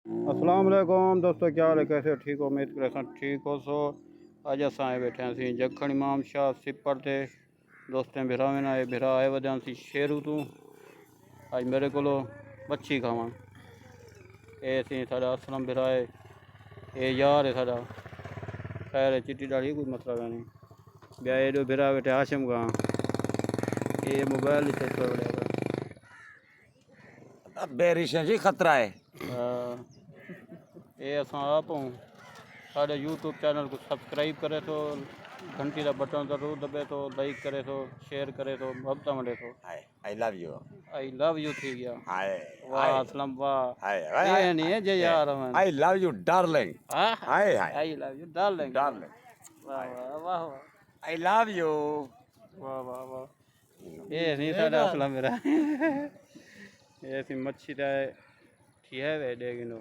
अस्सलाम वालेकुम दोस्तों, क्या हाल है? कैसे हो? ठीक हो? उम्मीद कर ठीक हो। सो अज अस आए बैठे हैं जखण इमाम शाह सिपर से दोस्तें बिरावे आए बिरा आए वजह सी शेरू तू अज मेरे को मच्छी खावा। ये सी साढ़ा असलम बिरा है, ये यार है साढ़ा। खैर चिट्टी दाढ़ी कोई मतलब है नहीं। ब्याह एडो बिरा बैठे हाशिम का ये मोबाइल ही चेक बेरिश जी खतरा है। ये अस आप हूँ। साढ़े यूट्यूब चैनल को सब्सक्राइब करे तो घंटी का बटन जरूर दबे तो लाइक करे तो शेयर करे तो मोहब्बत मंडे तो I love you. I love you थी गया। हाय वाह असलम वाह। हाय ये नहीं है जे यार हमें। I love you darling. Hi hi I love you darling. Darling वाह वाह वाह वाह आई लव यू। वाह वाह वाह। ये नहीं साढ़ा असलम मेरा। ये सी मच्छी है ठीक है वे देगिनो।